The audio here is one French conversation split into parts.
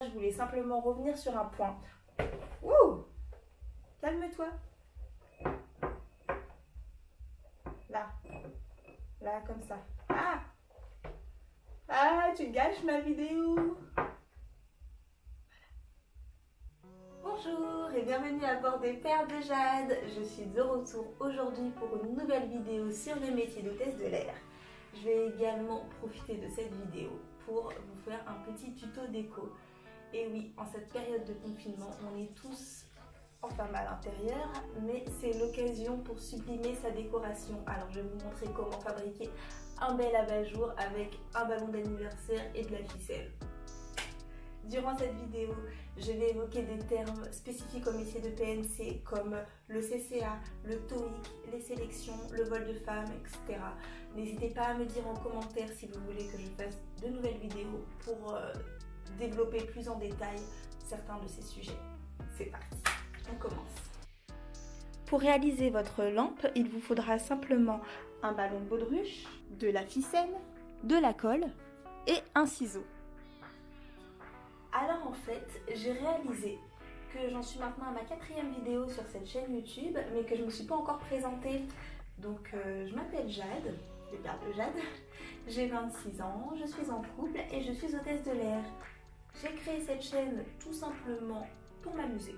Je voulais simplement revenir sur un point. Ouh! Calme-toi. Là. Là, comme ça. Ah! Ah, tu gâches ma vidéo! Bonjour et bienvenue à bord des Perles de Jade. Je suis de retour aujourd'hui pour une nouvelle vidéo sur le métier d'hôtesse de l'air. Je vais également profiter de cette vidéo pour vous faire un petit tuto déco. Et oui, en cette période de confinement, on est tous enfermés à l'intérieur, mais c'est l'occasion pour sublimer sa décoration. Alors je vais vous montrer comment fabriquer un bel abat-jour avec un ballon d'anniversaire et de la ficelle. Durant cette vidéo, je vais évoquer des termes spécifiques au métier de PNC comme le CCA, le TOEIC, les sélections, le vol de femmes, etc. N'hésitez pas à me dire en commentaire si vous voulez que je fasse de nouvelles vidéos pour développer plus en détail certains de ces sujets. C'est parti, on commence. Pour réaliser votre lampe, il vous faudra simplement un ballon de baudruche, de la ficelle, de la colle et un ciseau. Alors en fait, j'ai réalisé que j'en suis maintenant à ma 4e vidéo sur cette chaîne YouTube, mais que je ne me suis pas encore présentée. Donc je m'appelle Jade, les Perles de Jade, j'ai 26 ans, je suis en couple et je suis hôtesse de l'air. J'ai créé cette chaîne tout simplement pour m'amuser,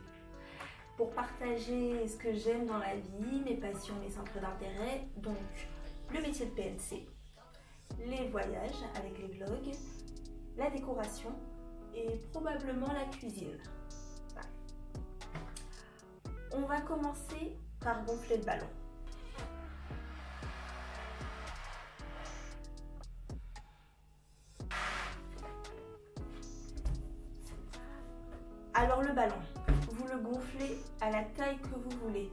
pour partager ce que j'aime dans la vie, mes passions, mes centres d'intérêt, donc le métier de PNC, les voyages avec les vlogs, la décoration, et probablement la cuisine. Voilà. On va commencer par gonfler le ballon. Alors le ballon, vous le gonflez à la taille que vous voulez.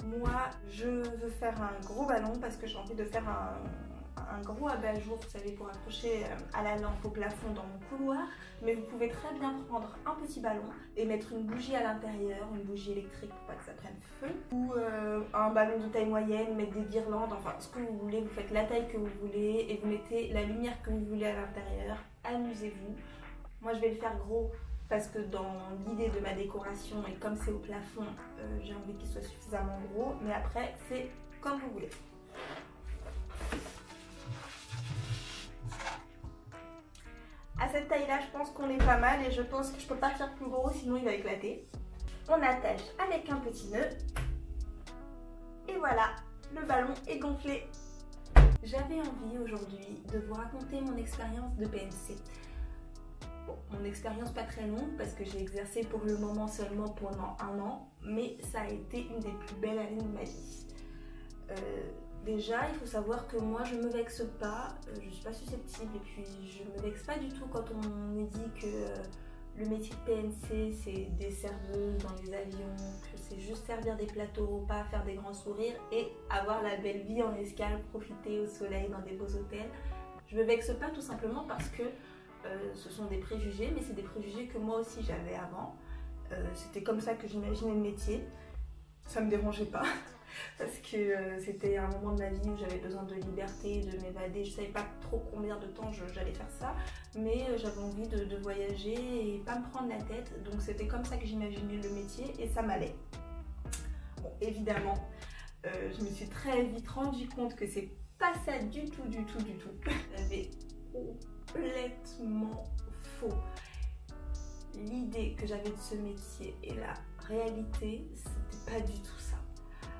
Moi, je veux faire un gros ballon parce que j'ai envie de faire un gros abat-jour, vous savez, pour accrocher à la lampe au plafond dans mon couloir. Mais vous pouvez très bien prendre un petit ballon et mettre une bougie à l'intérieur, une bougie électrique pour pas que ça prenne feu, ou un ballon de taille moyenne, mettre des guirlandes, enfin ce que vous voulez. Vous faites la taille que vous voulez et vous mettez la lumière que vous voulez à l'intérieur. Amusez-vous. Moi je vais le faire gros parce que dans l'idée de ma décoration et comme c'est au plafond, j'ai envie qu'il soit suffisamment gros, mais après c'est comme vous voulez. À cette taille-là, je pense qu'on est pas mal et je pense que je peux pas faire plus gros sinon il va éclater. On attache avec un petit nœud et voilà, le ballon est gonflé. J'avais envie aujourd'hui de vous raconter mon expérience de PNC. Bon, mon expérience pas très longue parce que j'ai exercé pour le moment seulement pendant 1 an, mais ça a été une des plus belles années de ma vie. Déjà, il faut savoir que moi je me vexe pas, je suis pas susceptible et puis je me vexe pas du tout quand on me dit que le métier de PNC c'est des serveuses dans les avions, que c'est juste servir des plateaux repas, faire des grands sourires et avoir la belle vie en escale, profiter au soleil dans des beaux hôtels. Je me vexe pas tout simplement parce que ce sont des préjugés, mais c'est des préjugés que moi aussi j'avais avant. C'était comme ça que j'imaginais le métier, ça me dérangeait pas. Parce que c'était un moment de ma vie où j'avais besoin de liberté, de m'évader. Je savais pas trop combien de temps j'allais faire ça, mais j'avais envie de voyager et pas me prendre la tête. Donc c'était comme ça que j'imaginais le métier et ça m'allait. Bon, évidemment, je me suis très vite rendu compte que c'est pas ça du tout. J'avais complètement faux. L'idée que j'avais de ce métier et la réalité, c'était pas du tout ça.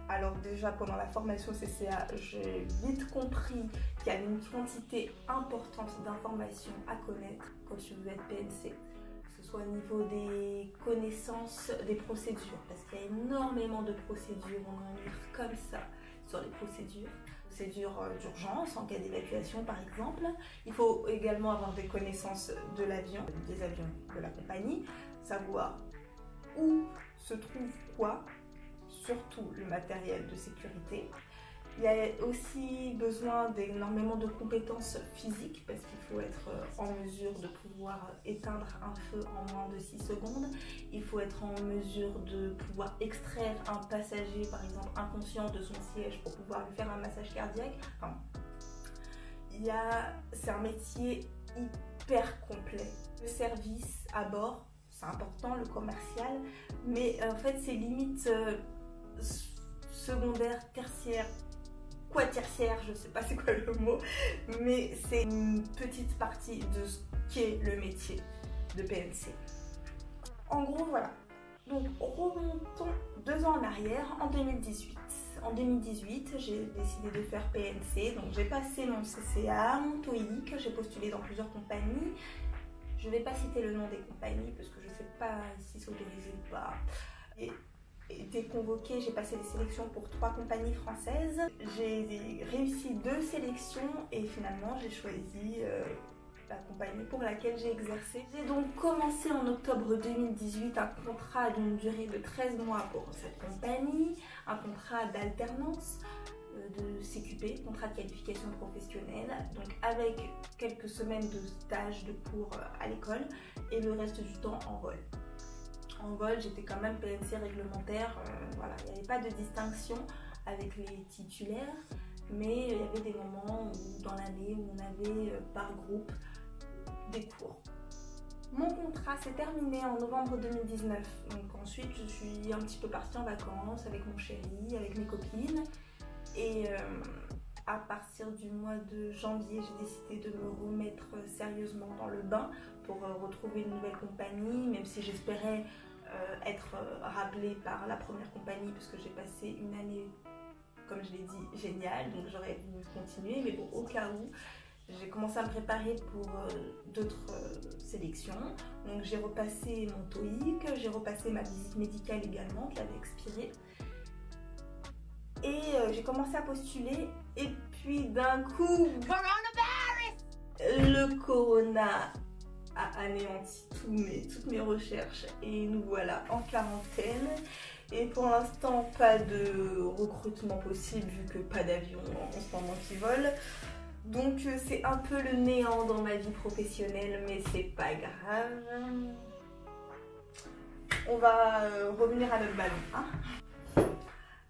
Alors déjà pendant la formation CCA, j'ai vite compris qu'il y avait une quantité importante d'informations à connaître quand tu veux être PNC. Que ce soit au niveau des connaissances, des procédures, parce qu'il y a énormément de procédures, on a un livre comme ça sur les procédures. Procédures d'urgence en cas d'évacuation par exemple. Il faut également avoir des connaissances de l'avion, des avions de la compagnie, savoir où se trouve quoi, surtout le matériel de sécurité. Il y a aussi besoin d'énormément de compétences physiques parce qu'il faut être en mesure de pouvoir éteindre un feu en moins de 6 secondes. Il faut être en mesure de pouvoir extraire un passager, par exemple inconscient, de son siège pour pouvoir lui faire un massage cardiaque. Enfin, c'est un métier hyper complet. Le service à bord, c'est important, le commercial, mais en fait c'est limite secondaire, tertiaire, quatertiaire, je sais pas c'est quoi le mot, mais c'est une petite partie de ce qu'est le métier de PNC. En gros, voilà. Donc remontons 2 ans en arrière, en 2018. En 2018, j'ai décidé de faire PNC, donc j'ai passé mon CCA, mon TOEIC, j'ai postulé dans plusieurs compagnies. Je ne vais pas citer le nom des compagnies parce que je ne sais pas si c'est autorisé ou pas. J'ai été convoquée, j'ai passé des sélections pour 3 compagnies françaises. J'ai réussi 2 sélections et finalement j'ai choisi la compagnie pour laquelle j'ai exercé. J'ai donc commencé en octobre 2018 un contrat d'une durée de 13 mois pour cette compagnie, un contrat d'alternance de CQP, contrat de qualification professionnelle, donc avec quelques semaines de stage de cours à l'école et le reste du temps en vol. En vol, j'étais quand même PNC réglementaire, voilà, il n'y avait pas de distinction avec les titulaires, mais il y avait des moments où, dans l'année où on avait par groupe des cours. Mon contrat s'est terminé en novembre 2019, donc ensuite je suis un petit peu partie en vacances avec mon chéri, avec mes copines. Et à partir du mois de janvier, j'ai décidé de me remettre sérieusement dans le bain pour retrouver une nouvelle compagnie, même si j'espérais être rappelée par la première compagnie parce que j'ai passé une année, comme je l'ai dit, géniale, donc j'aurais dû continuer, mais bon, au cas où, j'ai commencé à me préparer pour d'autres sélections. Donc j'ai repassé mon TOEIC, j'ai repassé ma visite médicale également qui avait expiré. Et j'ai commencé à postuler et puis d'un coup, le corona a anéanti toutes mes recherches et nous voilà en quarantaine. Et pour l'instant, pas de recrutement possible vu que pas d'avion en ce moment qui vole. Donc c'est un peu le néant dans ma vie professionnelle, mais c'est pas grave. On va revenir à notre ballon, hein.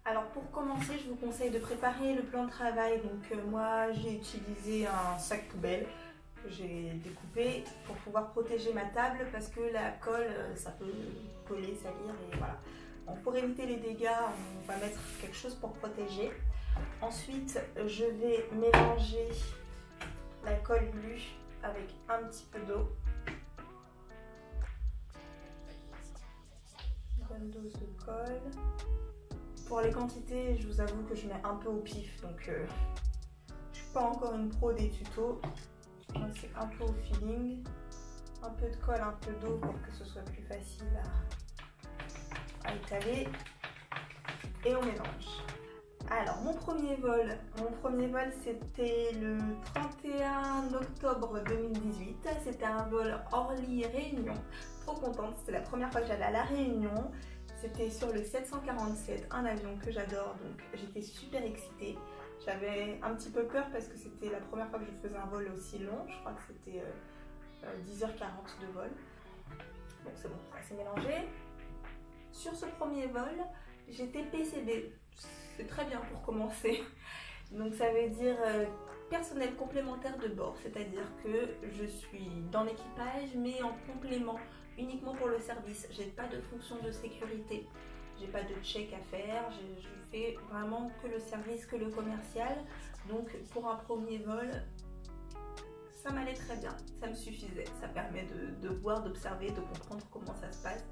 Alors pour commencer, je vous conseille de préparer le plan de travail. Donc moi j'ai utilisé un sac poubelle que j'ai découpé pour pouvoir protéger ma table parce que la colle ça peut coller, salir et voilà. Donc pour éviter les dégâts, on va mettre quelque chose pour protéger. Ensuite, je vais mélanger la colle glue avec un petit peu d'eau. Bonne dose de colle. Pour les quantités, je vous avoue que je mets un peu au pif, donc je ne suis pas encore une pro des tutos. C'est un peu au feeling. Un peu de colle, un peu d'eau pour que ce soit plus facile à étaler. Et on mélange. Alors mon premier vol c'était le 31 octobre 2018. C'était un vol Orly-Réunion. Trop contente, c'était la première fois que j'allais à La Réunion. C'était sur le 747, un avion que j'adore, donc j'étais super excitée. J'avais un petit peu peur parce que c'était la première fois que je faisais un vol aussi long. Je crois que c'était 10h40 de vol. Donc c'est bon, ça s'est mélangé. Sur ce premier vol, j'étais PCB. C'est très bien pour commencer. Donc ça veut dire personnel complémentaire de bord, c'est-à-dire que je suis dans l'équipage mais en complément uniquement pour le service. J'ai pas de fonction de sécurité, j'ai pas de check à faire, je fais vraiment que le service, que le commercial. Donc pour un premier vol, ça m'allait très bien, ça me suffisait. Ça permet de voir, d'observer, de comprendre comment ça se passe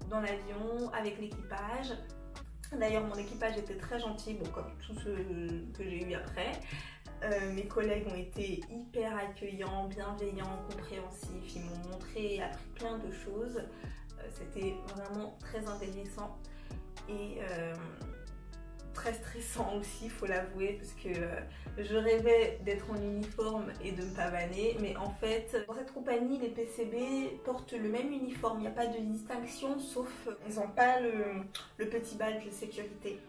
dans l'avion avec l'équipage. D'ailleurs mon équipage était très gentil, bon, comme tous ceux que j'ai eu après. Mes collègues ont été hyper accueillants, bienveillants, compréhensifs, ils m'ont montré et appris plein de choses. C'était vraiment très intéressant et très stressant aussi, il faut l'avouer, parce que je rêvais d'être en uniforme et de me pavaner, mais en fait, dans cette compagnie, les PCB portent le même uniforme, il n'y a pas de distinction, sauf ils n'ont pas le petit badge de sécurité.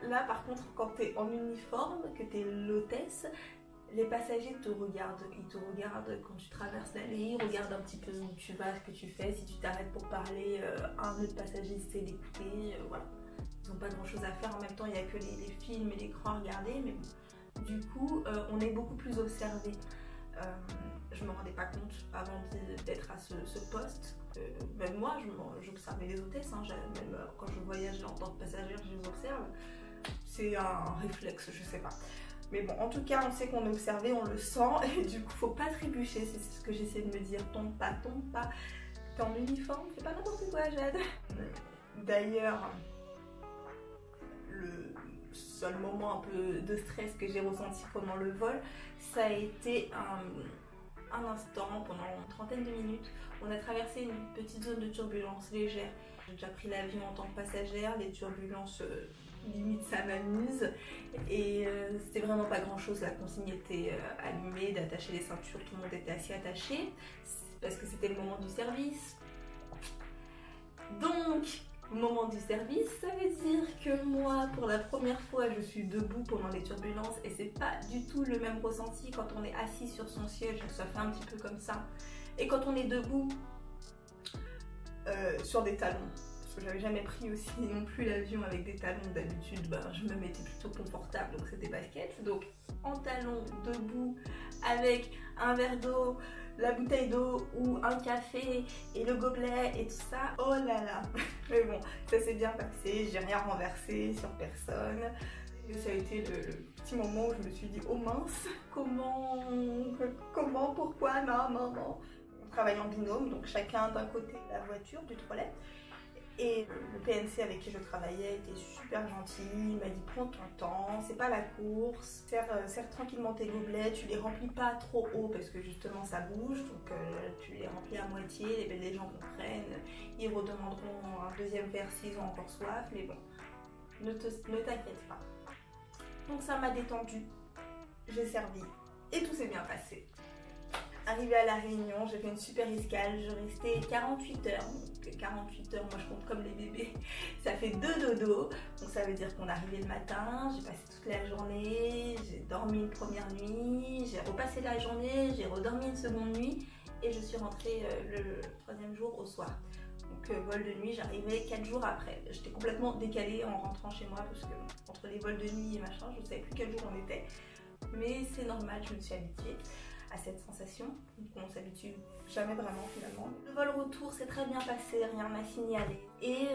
Là, par contre, quand tu es en uniforme, que tu es l'hôtesse, les passagers te regardent. Ils te regardent quand tu traverses l'allée, ils regardent un petit peu où tu vas, ce que tu fais. Si tu t'arrêtes pour parler, un autre passager essaie d'écouter, voilà. Ils n'ont pas grand chose à faire. En même temps, il n'y a que les films et l'écran à regarder, mais bon. Du coup, on est beaucoup plus observé. Je je me rendais pas compte avant d'être à ce poste. Même moi, j'observais les hôtesses, hein, même quand je voyage en tant que passagère, je les observe. C'est un réflexe, je sais pas. Mais bon, en tout cas, on sait qu'on est observé, on le sent, et du coup, faut pas trébucher, c'est ce que j'essaie de me dire. Tombe pas, t'es en uniforme, fais pas n'importe quoi, Jade. D'ailleurs, le seul moment un peu de stress que j'ai ressenti pendant le vol, ça a été un instant, pendant une trentaine de minutes, on a traversé une petite zone de turbulence légère. J'ai déjà pris l'avion en tant que passagère, les turbulences, limite ça m'amuse. Et c'était vraiment pas grand chose, la consigne était allumée, d'attacher les ceintures, tout le monde était assis attaché, parce que c'était le moment du service. Donc, au moment du service, ça veut dire que moi, pour la première fois, je suis debout pendant les turbulences et c'est pas du tout le même ressenti quand on est assis sur son siège, ça fait un petit peu comme ça. Et quand on est debout sur des talons, parce que j'avais jamais pris aussi non plus l'avion avec des talons, d'habitude je me mettais plutôt confortable, donc c'était basket. Donc en talons, debout, avec un verre d'eau, la bouteille d'eau ou un café et le gobelet et tout ça, oh là là. Mais bon, ça s'est bien passé, j'ai rien renversé sur personne. Et ça a été le petit moment où je me suis dit, oh mince, comment, pourquoi, non. On travaille en binôme, donc chacun d'un côté de la voiture, du trolley. Et le PNC avec qui je travaillais était super gentil, il m'a dit prends ton temps, c'est pas la course, serre tranquillement tes gobelets, tu les remplis pas trop haut parce que justement ça bouge, donc tu les remplis à moitié, les gens comprennent, ils redemanderont un deuxième verre s'ils ont encore soif, mais bon, ne t'inquiète pas. Donc ça m'a détendue, j'ai servi et tout s'est bien passé. Arrivée à La Réunion, j'ai fait une super escale, je restais 48 heures. Donc 48 heures, moi je compte comme les bébés, ça fait 2 dodos. Donc ça veut dire qu'on est arrivé le matin, j'ai passé toute la journée, j'ai dormi une première nuit, j'ai repassé la journée, j'ai redormi une seconde nuit et je suis rentrée le 3e jour au soir. Donc vol de nuit, j'arrivais 4 jours après. J'étais complètement décalée en rentrant chez moi parce que entre les vols de nuit et machin, je ne savais plus quel jour on était. Mais c'est normal, je me suis habituée à cette sensation, donc on s'habitue jamais vraiment finalement. Le vol retour s'est très bien passé, rien m'a signalé. Et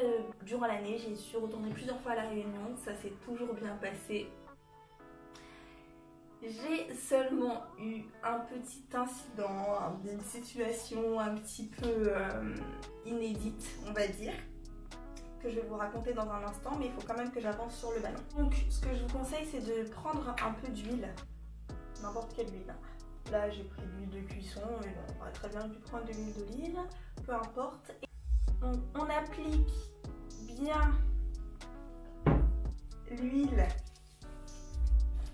durant l'année, j'ai su retourner plusieurs fois à La Réunion, ça s'est toujours bien passé. J'ai seulement eu un petit incident, une situation un petit peu inédite, on va dire, que je vais vous raconter dans un instant, mais il faut quand même que j'avance sur le ballon. Donc ce que je vous conseille, c'est de prendre un peu d'huile, n'importe quelle huile. Là j'ai pris de l'huile de cuisson, mais bon, on aurait très bien pu prendre de l'huile d'olive, peu importe. Donc on applique bien l'huile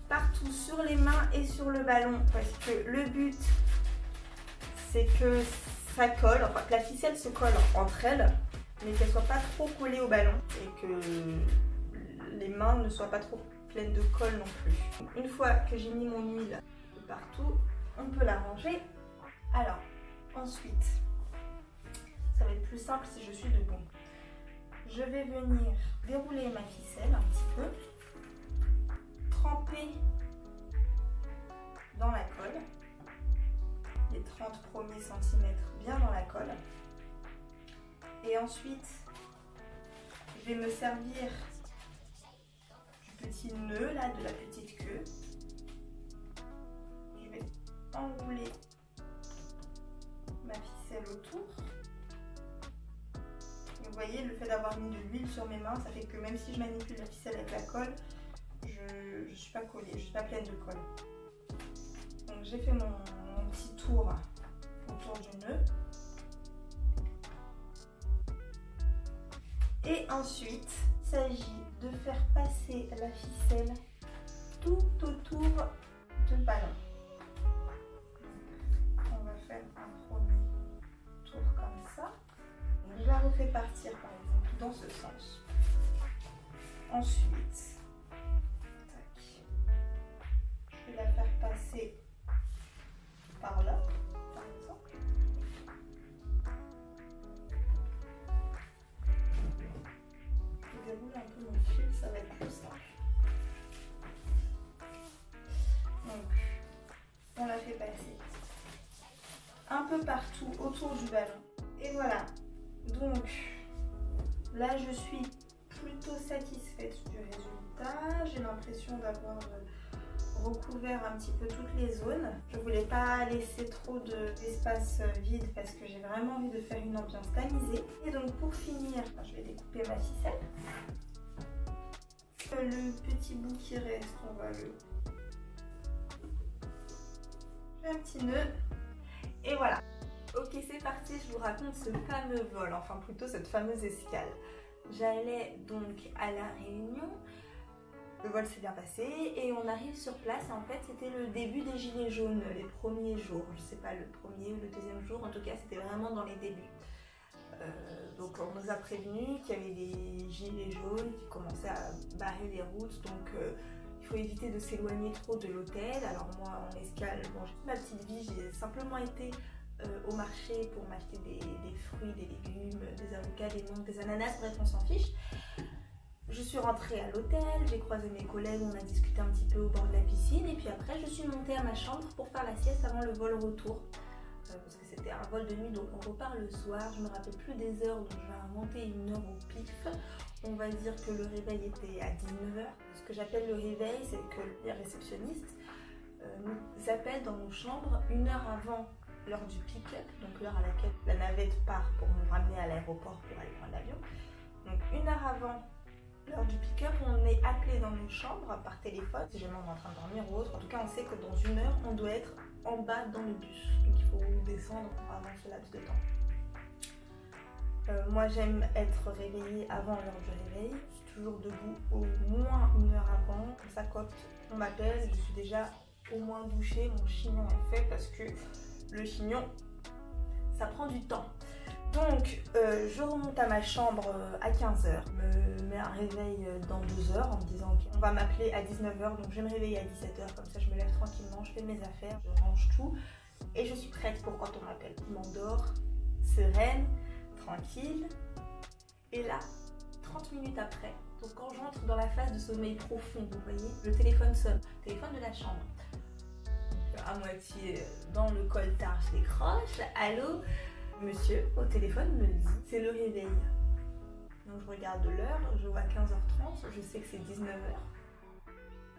partout sur les mains et sur le ballon, parce que le but c'est que ça colle, enfin que la ficelle se colle entre elles, mais qu'elle soit pas trop collée au ballon et que les mains ne soient pas trop pleines de colle non plus. Donc, une fois que j'ai mis mon huile de partout, on peut la ranger. Alors ensuite, ça va être plus simple si je suis debout. Je vais venir dérouler ma ficelle un petit peu, tremper dans la colle, les 30 premiers centimètres bien dans la colle. Et ensuite, je vais me servir du petit nœud là, de la petite queue. Je vais enrouler ma ficelle autour. Et vous voyez, le fait d'avoir mis de l'huile sur mes mains, ça fait que même si je manipule la ficelle avec la colle, je ne suis pas collée, je ne suis pas pleine de colle. Donc j'ai fait mon petit tour autour du nœud. Et ensuite, il s'agit de faire passer la ficelle tout autour du ballon. On va faire un premier tour comme ça. Donc, je la refais partir par exemple dans ce sens. Ensuite, tac, je vais la faire passer par là, par exemple. Je déroule un peu mon fil, ça va être plus simple. Donc, on la fait passer peu partout autour du ballon. Et voilà, donc là je suis plutôt satisfaite du résultat. J'ai l'impression d'avoir recouvert un petit peu toutes les zones. Je voulais pas laisser trop d'espace vide parce que j'ai vraiment envie de faire une ambiance tamisée. Et donc pour finir, je vais découper ma ficelle. Le petit bout qui reste, on va le... Je fais un petit nœud et voilà. Ok, c'est parti, je vous raconte ce fameux vol, enfin plutôt cette fameuse escale. J'allais donc à La Réunion, le vol s'est bien passé et on arrive sur place et en fait c'était le début des gilets jaunes, les premiers jours, je sais pas le premier ou le deuxième jour, en tout cas c'était vraiment dans les débuts. Donc on nous a prévenu qu'il y avait des gilets jaunes qui commençaient à barrer les routes, donc il faut éviter de s'éloigner trop de l'hôtel. Alors moi en escale, bon, j'ai toute ma petite vie, j'ai simplement été au marché pour m'acheter des fruits, des légumes, des avocats, des mangues, des ananas, bref on s'en fiche. Je suis rentrée à l'hôtel, j'ai croisé mes collègues, on a discuté un petit peu au bord de la piscine et puis après je suis montée à ma chambre pour faire la sieste avant le vol retour. Parce que c'était un vol de nuit, donc on repart le soir. Je me rappelle plus des heures, donc je vais inventer une heure au pif. On va dire que le réveil était à 19h. Ce que j'appelle le réveil, c'est que les réceptionnistes nous appellent dans nos chambres une heure avant l'heure du pick-up, donc l'heure à laquelle la navette part pour nous ramener à l'aéroport pour aller prendre l'avion. Donc une heure avant l'heure du pick-up, on est appelé dans nos chambres par téléphone, si jamais on est en train de dormir ou autre. En tout cas, on sait que dans une heure, on doit être en bas dans le bus. Donc il faut descendre avant ce laps de temps. Moi, j'aime être réveillée avant l'heure du réveil. Je suis toujours debout au moins une heure avant. Comme ça, quand on m'appelle, je suis déjà au moins douchée. Mon chignon est fait parce que le chignon, ça prend du temps. Donc, je remonte à ma chambre à 15h, me mets un réveil dans 2 heures en me disant qu'on va m'appeler à 19h, donc je vais me réveiller à 17h, comme ça je me lève tranquillement, je fais mes affaires, je range tout et je suis prête pour quand on m'appelle. Je m'endors, sereine, tranquille, et là, 30 minutes après, donc quand j'entre dans la phase de sommeil profond, vous voyez, le téléphone sonne, téléphone de la chambre. À moitié dans le coltard, je décroche, allô? Monsieur au téléphone me dit c'est le réveil. Donc je regarde l'heure, je vois 15h30, je sais que c'est 19h.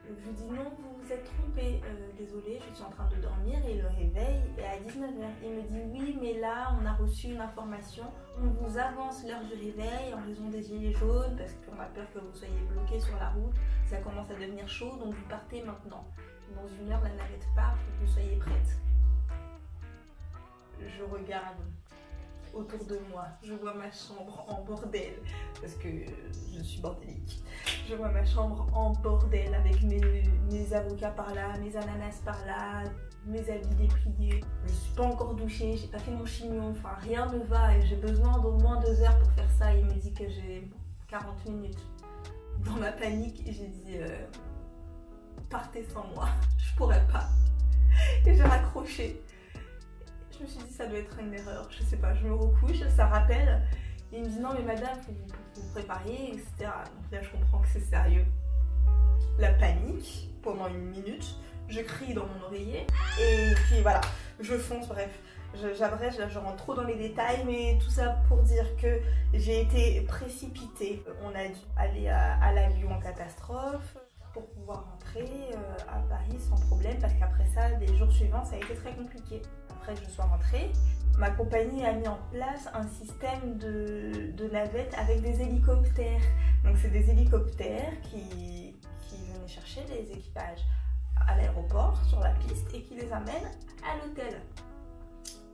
Je lui dis non, vous vous êtes trompé, désolé, je suis en train de dormir et le réveil est à 19h. Il me dit oui, mais là on a reçu une information, on vous avance l'heure du réveil en raison des gilets jaunes parce qu'on a peur que vous soyez bloqué sur la route, ça commence à devenir chaud donc vous partez maintenant. Dans une heure la navette part, il faut que vous soyez prête. Je regarde autour de moi, je vois ma chambre en bordel parce que je suis bordélique. Je vois ma chambre en bordel avec mes avocats par là, mes ananas par là, mes habits dépliés. Je suis pas encore douchée, j'ai pas fait mon chignon, enfin rien ne va et j'ai besoin d'au moins 2 heures pour faire ça. Il me dit que j'ai 40 minutes. Dans ma panique, j'ai dit partez sans moi, je pourrais pas. Et j'ai raccroché. Je me suis dit ça doit être une erreur, je sais pas, je me recouche, ça rappelle. Et il me dit non mais madame, faut vous préparer, etc. Donc là je comprends que c'est sérieux. La panique, pendant une minute, je crie dans mon oreiller et puis voilà, je fonce, bref. J'abrège, là je rentre trop dans les détails, mais tout ça pour dire que j'ai été précipitée. On a dû aller à l'avion en catastrophe pour pouvoir rentrer à Paris sans problème parce qu'après ça, les jours suivants, ça a été très compliqué. Après que je sois rentrée, ma compagnie a mis en place un système de navettes avec des hélicoptères. Donc c'est des hélicoptères qui venaient chercher les équipages à l'aéroport, sur la piste, et qui les amènent à l'hôtel.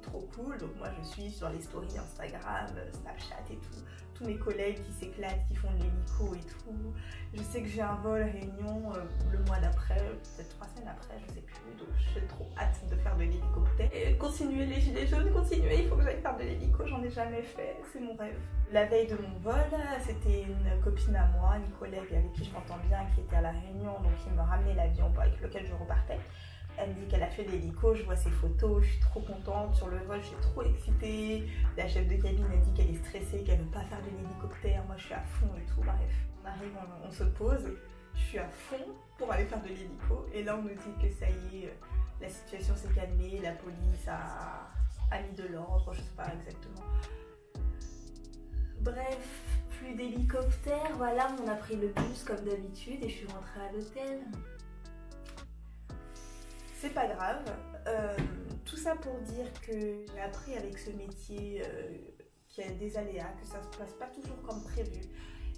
Trop cool, donc moi je suis sur les stories Instagram, Snapchat et tout. Tous mes collègues qui s'éclatent, qui font de l'hélico et tout. Je sais que j'ai un vol Réunion le mois d'après, peut-être 3 semaines après, je sais plus. Donc j'ai trop hâte de faire de l'hélicoptère. Et continuer les gilets jaunes, continuer, il faut que j'aille faire de l'hélico, j'en ai jamais fait, c'est mon rêve. La veille de mon vol, c'était une copine à moi, une collègue avec qui je m'entends bien, qui était à La Réunion, donc qui me ramenait l'avion avec lequel je repartais. Elle me dit qu'elle a fait l'hélico, je vois ses photos, je suis trop contente. Sur le vol, je suis trop excitée. La chef de cabine a dit qu'elle est stressée, qu'elle ne veut pas faire de l'hélicoptère. Moi, je suis à fond et tout. Bref, on arrive, on se pose. Je suis à fond pour aller faire de l'hélico. Et là, on nous dit que ça y est, la situation s'est calmée, la police a amis de l'ordre, je sais pas exactement. Bref, plus d'hélicoptère, voilà, on a pris le bus comme d'habitude et je suis rentrée à l'hôtel. C'est pas grave, tout ça pour dire que j'ai appris avec ce métier qu'il y a des aléas, que ça se passe pas toujours comme prévu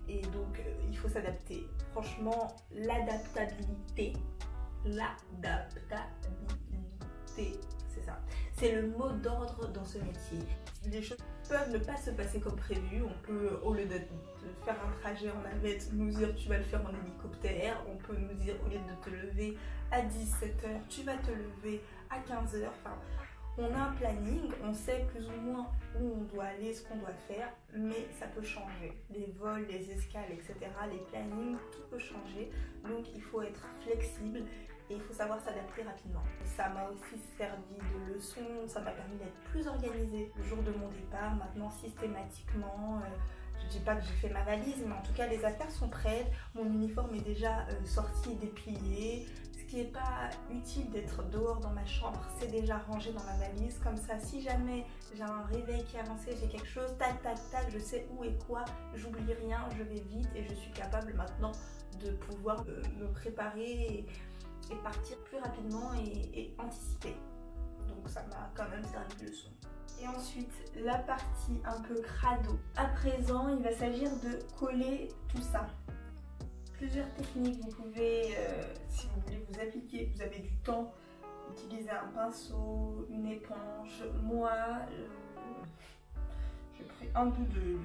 et donc il faut s'adapter. Franchement, l'adaptabilité, c'est ça, c'est le mot d'ordre dans ce métier. Les choses peuvent ne pas se passer comme prévu. On peut, au lieu de faire un trajet en navette, nous dire tu vas le faire en hélicoptère. On peut nous dire au lieu de te lever à 17 h, tu vas te lever à 15 h. Enfin, on a un planning, on sait plus ou moins où on doit aller, ce qu'on doit faire, mais ça peut changer. Les vols, les escales, etc., les plannings, tout peut changer. Donc il faut être flexible. Et il faut savoir s'adapter rapidement. Ça m'a aussi servi de leçon, ça m'a permis d'être plus organisée le jour de mon départ. Maintenant, systématiquement, je ne dis pas que j'ai fait ma valise, mais en tout cas, les affaires sont prêtes. Mon uniforme est déjà sorti et déplié. Ce qui n'est pas utile d'être dehors dans ma chambre, c'est déjà rangé dans ma valise. Comme ça, si jamais j'ai un réveil qui est avancé, j'ai quelque chose, tac, tac, tac, je sais où et quoi, j'oublie rien, je vais vite et je suis capable maintenant de pouvoir me préparer et partir plus rapidement et anticiper. Donc ça m'a quand même servi de leçon. Et ensuite, la partie un peu crado. À présent, il va s'agir de coller tout ça. Plusieurs techniques, vous pouvez, si vous voulez vous appliquer, vous avez du temps, utiliser un pinceau, une éponge. Moi, j'ai pris un bout de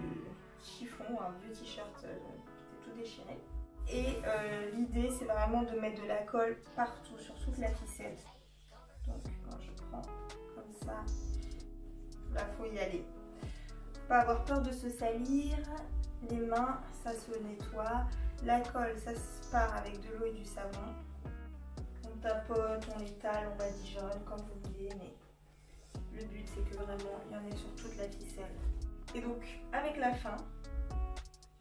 chiffon, un vieux t-shirt qui était tout déchiré. Et l'idée, c'est vraiment de mettre de la colle partout, sur toute la ficelle. Donc, quand je prends comme ça, là, faut y aller. Faut pas avoir peur de se salir. Les mains, ça se nettoie. La colle, ça se part avec de l'eau et du savon. On tapote, on étale, on badigeonne, comme vous voulez, mais le but, c'est que vraiment, il y en ait sur toute la ficelle. Et donc, avec la fin,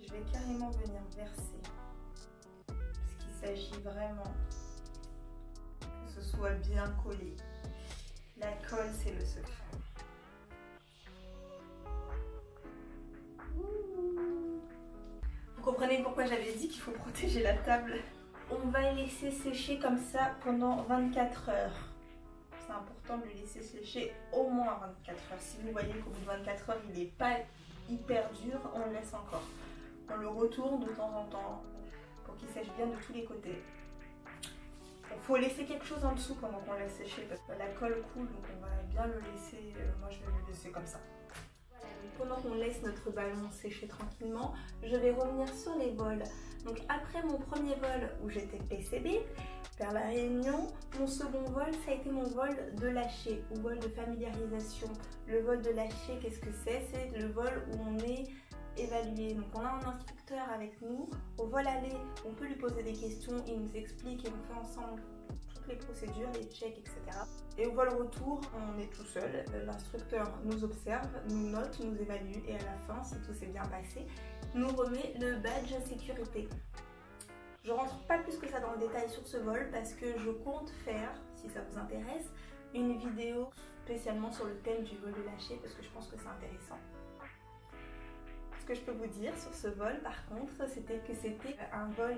je vais carrément venir verser. Il s'agit vraiment que ce soit bien collé. La colle, c'est le secret. Vous comprenez pourquoi j'avais dit qu'il faut protéger la table. On va laisser sécher comme ça pendant 24 heures. C'est important de le laisser sécher au moins 24 heures. Si vous voyez qu'au bout de 24 heures, il n'est pas hyper dur, on le laisse encore. On le retourne de temps en temps pour qu'il sèche bien de tous les côtés. Il faut laisser quelque chose en dessous pendant qu'on laisse sécher parce que la colle coule, donc on va bien le laisser, moi je vais le laisser comme ça. Voilà, donc pendant qu'on laisse notre ballon sécher tranquillement, je vais revenir sur les vols. Donc après mon premier vol où j'étais PCB, vers la Réunion, mon second vol, ça a été mon vol de lâcher ou vol de familiarisation. Le vol de lâcher, qu'est-ce que c'est? C'est le vol où on est évalué. Donc on a un instructeur avec nous. Au vol aller, on peut lui poser des questions, il nous explique et on fait ensemble toutes les procédures, les checks, etc. Et au vol retour, on est tout seul. L'instructeur nous observe, nous note, nous évalue et à la fin, si tout s'est bien passé, nous remet le badge sécurité. Je rentre pas plus que ça dans le détail sur ce vol parce que je compte faire, si ça vous intéresse, une vidéo spécialement sur le thème du vol de lâcher parce que je pense que c'est intéressant. Ce que je peux vous dire sur ce vol par contre, c'était que c'était un vol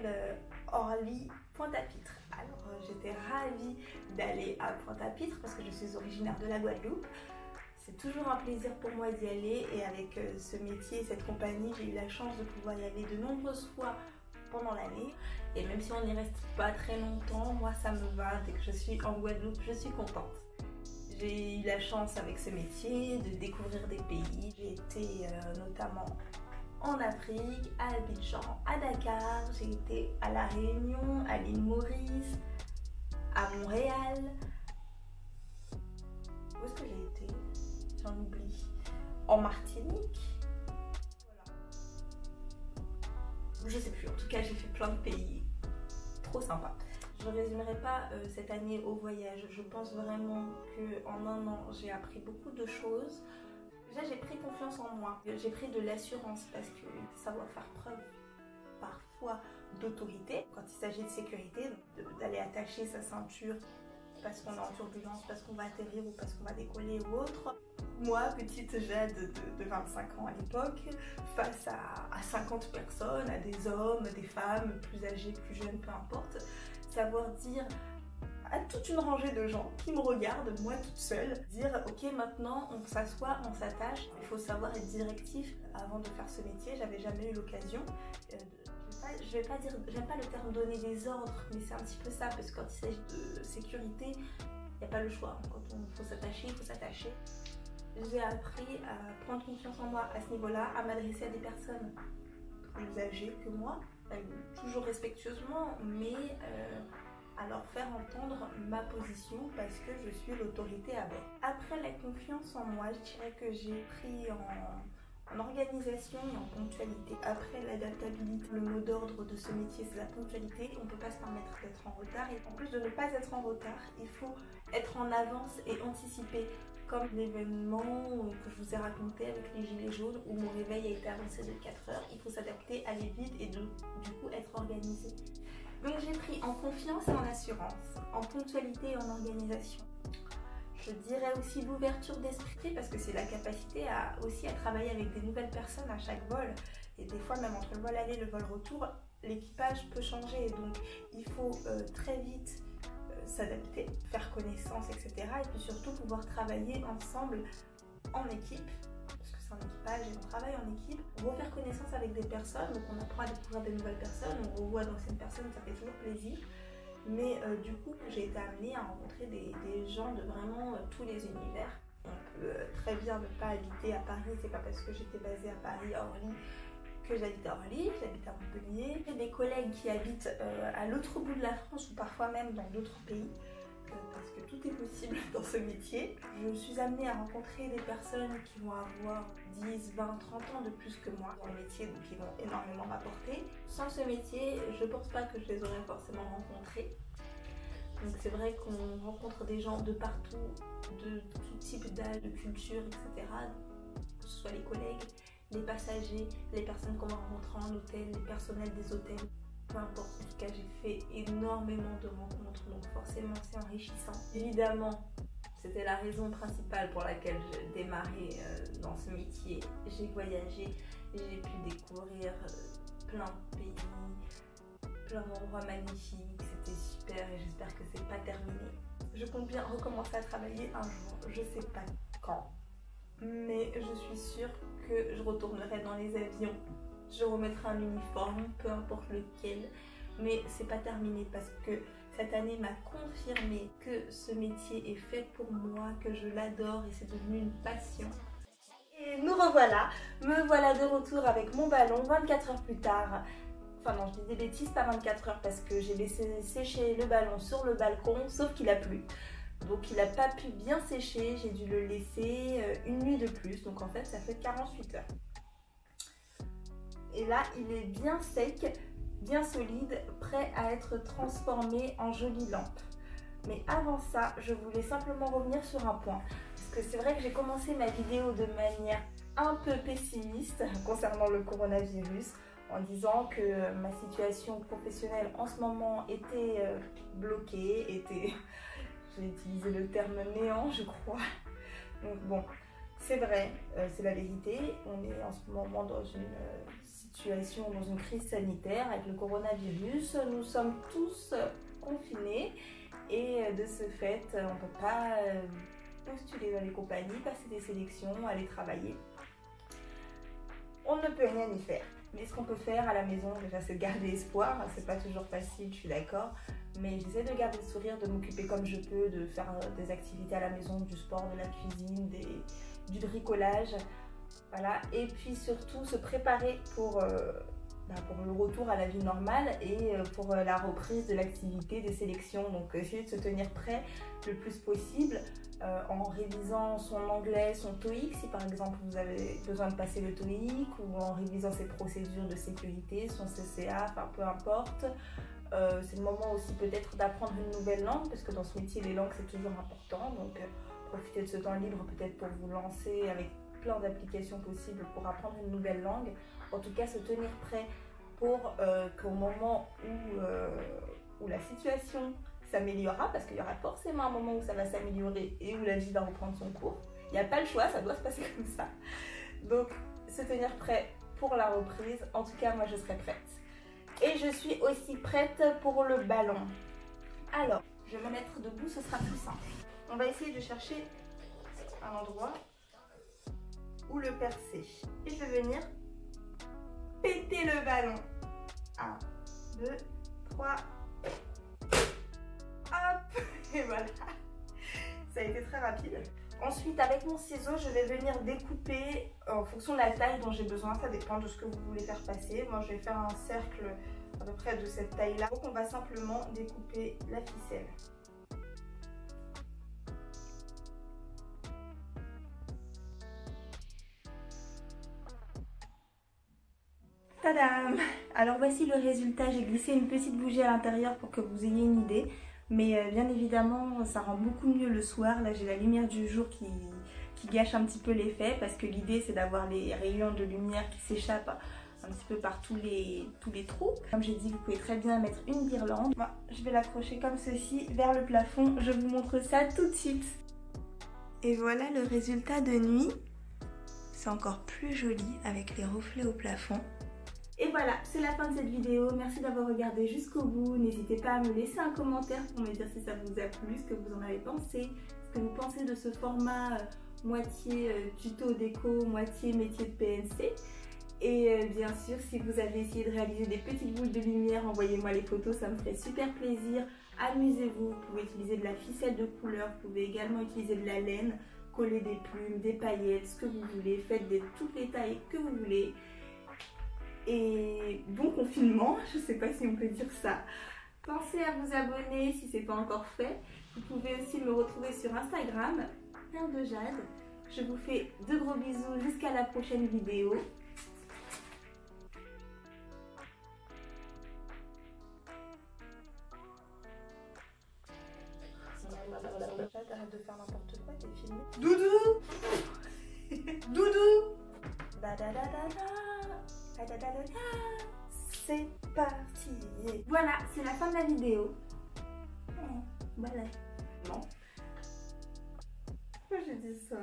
Orly-Pointe-à-Pitre. Alors j'étais ravie d'aller à Pointe-à-Pitre parce que je suis originaire de la Guadeloupe. C'est toujours un plaisir pour moi d'y aller et avec ce métier, cette compagnie, j'ai eu la chance de pouvoir y aller de nombreuses fois pendant l'année. Et même si on n'y reste pas très longtemps, moi ça me va. Dès que je suis en Guadeloupe, je suis contente. J'ai eu la chance avec ce métier de découvrir des pays. J'ai été notamment en Afrique, à Abidjan, à Dakar. J'ai été à La Réunion, à l'île Maurice, à Montréal. Où est-ce que j'ai été? J'en oublie. En Martinique. Voilà. Je sais plus. En tout cas, j'ai fait plein de pays. Trop sympa. Je ne résumerai pas cette année au voyage. Je pense vraiment qu'en un an, j'ai appris beaucoup de choses. Déjà, j'ai pris confiance en moi. J'ai pris de l'assurance parce que savoir faire preuve parfois d'autorité, quand il s'agit de sécurité, d'aller attacher sa ceinture parce qu'on est en turbulence, parce qu'on va atterrir ou parce qu'on va décoller ou autre. Moi, petite Jade de 25 ans à l'époque, face à 50 personnes, à des hommes, des femmes, plus âgés, plus jeunes, peu importe, savoir dire à toute une rangée de gens qui me regardent, moi toute seule, dire ok, maintenant on s'assoit, on s'attache, il faut savoir être directif. Avant de faire ce métier, j'avais jamais eu l'occasion je vais pas dire, j'aime pas le terme donner des ordres, mais c'est un petit peu ça, parce que quand il s'agit de sécurité, il n'y a pas le choix. Quand il faut s'attacher, il faut s'attacher. J'ai appris à prendre confiance en moi à ce niveau-là, à m'adresser à des personnes plus âgées que moi, toujours respectueusement, mais à leur faire entendre ma position parce que je suis l'autorité à bord. Après la confiance en moi, je dirais que j'ai pris en organisation et en ponctualité. Après l'adaptabilité, le mot d'ordre de ce métier, c'est la ponctualité. On ne peut pas se permettre d'être en retard. Et en plus de ne pas être en retard, il faut être en avance et anticiper. Comme l'événement que je vous ai raconté avec les gilets jaunes où mon réveil a été avancé de 4 heures, il faut s'adapter, aller vite et du coup être organisé. Donc j'ai pris en confiance et en assurance, en ponctualité et en organisation. Je dirais aussi l'ouverture d'esprit parce que c'est la capacité aussi à travailler avec des nouvelles personnes à chaque vol. Et des fois même entre le vol aller et le vol retour, l'équipage peut changer. Donc il faut très vite s'adapter, faire connaissance, etc. Et puis surtout pouvoir travailler ensemble en équipe. Parce que c'est un équipage et on travaille en équipe. On refaire connaissance avec des personnes, donc on apprend à découvrir des nouvelles personnes, on revoit d'anciennes personnes, ça fait toujours plaisir. Mais du coup, j'ai été amenée à rencontrer des gens de vraiment tous les univers. On peut très bien ne pas habiter à Paris, c'est pas parce que j'étais basée à Paris, à Orly, que j'habite à Orly, j'habite à Montpellier. J'ai des collègues qui habitent à l'autre bout de la France ou parfois même dans d'autres pays, parce que tout est possible dans ce métier. Je suis amenée à rencontrer des personnes qui vont avoir 10, 20, 30 ans de plus que moi dans le métier, donc ils vont énormément m'apporter. Sans ce métier, je pense pas que je les aurais forcément rencontrés. Donc c'est vrai qu'on rencontre des gens de partout, de tout type d'âge, de culture, etc. Que ce soit les collègues, les passagers, les personnes qu'on va rencontrer en hôtel, les personnels des hôtels. Peu importe, en tout cas j'ai fait énormément de rencontres, donc forcément c'est enrichissant. Évidemment, c'était la raison principale pour laquelle j'ai démarré dans ce métier. J'ai voyagé, j'ai pu découvrir plein de pays, plein d'endroits magnifiques, c'était super et j'espère que c'est pas terminé. Je compte bien recommencer à travailler un jour, je sais pas quand, mais je suis sûre que je retournerai dans les avions. Je remettrai un uniforme, peu importe lequel, mais c'est pas terminé parce que cette année m'a confirmé que ce métier est fait pour moi, que je l'adore et c'est devenu une passion. Et nous revoilà, me voilà de retour avec mon ballon 24 heures plus tard. Enfin non, je dis des bêtises, pas 24 heures parce que j'ai laissé sécher le ballon sur le balcon, sauf qu'il a plu. Donc il n'a pas pu bien sécher, j'ai dû le laisser une nuit de plus, donc en fait ça fait 48 heures. Et là, il est bien sec, bien solide, prêt à être transformé en jolie lampe. Mais avant ça, je voulais simplement revenir sur un point. Parce que c'est vrai que j'ai commencé ma vidéo de manière un peu pessimiste concernant le coronavirus, en disant que ma situation professionnelle en ce moment était bloquée, j'ai utilisé le terme néant, je crois. Donc bon, c'est vrai, c'est la vérité. On est en ce moment dans une situation, dans une crise sanitaire avec le coronavirus. Nous sommes tous confinés et de ce fait, on ne peut pas postuler dans les compagnies, passer des sélections, aller travailler. On ne peut rien y faire. Mais ce qu'on peut faire à la maison, déjà, c'est garder espoir. C'est pas toujours facile, je suis d'accord. Mais j'essaie de garder le sourire, de m'occuper comme je peux, de faire des activités à la maison, du sport, de la cuisine, du bricolage. Voilà. Et puis surtout, se préparer pour le retour à la vie normale et pour la reprise de l'activité des sélections. Donc, essayer de se tenir prêt le plus possible. En révisant son anglais, son TOEIC, si par exemple vous avez besoin de passer le TOEIC, ou en révisant ses procédures de sécurité, son CCA, enfin peu importe. C'est le moment aussi peut-être d'apprendre une nouvelle langue, parce que dans ce métier les langues c'est toujours important, donc profitez de ce temps libre peut-être pour vous lancer avec plein d'applications possibles pour apprendre une nouvelle langue. En tout cas se tenir prêt pour qu'au moment où la situation s'améliorera parce qu'il y aura forcément un moment où ça va s'améliorer et où la vie va reprendre son cours. Il n'y a pas le choix, ça doit se passer comme ça. Donc, se tenir prêt pour la reprise. En tout cas, moi, je serai prête. Et je suis aussi prête pour le ballon. Alors, je vais me mettre debout, ce sera plus simple. On va essayer de chercher un endroit où le percer. Et je vais venir péter le ballon. 1, 2, 3. Hop! Et voilà. Ça a été très rapide. Ensuite, avec mon ciseau, je vais venir découper en fonction de la taille dont j'ai besoin. Ça dépend de ce que vous voulez faire passer. Moi, je vais faire un cercle à peu près de cette taille-là. Donc, on va simplement découper la ficelle. Tadam! Alors voici le résultat. J'ai glissé une petite bougie à l'intérieur pour que vous ayez une idée. Mais bien évidemment, ça rend beaucoup mieux le soir. Là, j'ai la lumière du jour qui gâche un petit peu l'effet parce que l'idée, c'est d'avoir les rayons de lumière qui s'échappent un petit peu par tous les trous. Comme j'ai dit, vous pouvez très bien mettre une guirlande. Moi, je vais l'accrocher comme ceci vers le plafond. Je vous montre ça tout de suite. Et voilà le résultat de nuit. C'est encore plus joli avec les reflets au plafond. Et voilà, c'est la fin de cette vidéo. Merci d'avoir regardé jusqu'au bout. N'hésitez pas à me laisser un commentaire pour me dire si ça vous a plu, ce que vous en avez pensé, ce que vous pensez de ce format moitié tuto déco, moitié métier de PNC. Et bien sûr, si vous avez essayé de réaliser des petites boules de lumière, envoyez-moi les photos, ça me ferait super plaisir. Amusez-vous, vous pouvez utiliser de la ficelle de couleur, vous pouvez également utiliser de la laine, coller des plumes, des paillettes, ce que vous voulez. Faites toutes les tailles que vous voulez. Et bon confinement, je ne sais pas si on peut dire ça. Pensez à vous abonner si ce n'est pas encore fait. Vous pouvez aussi me retrouver sur Instagram, Perle de Jade. Je vous fais de gros bisous jusqu'à la prochaine vidéo. Arrête de faire n'importe quoi, t'es filmé. Doudou. Doudou. C'est parti. Voilà, c'est la fin de la vidéo. Voilà. Non. Pourquoi j'ai dit ça?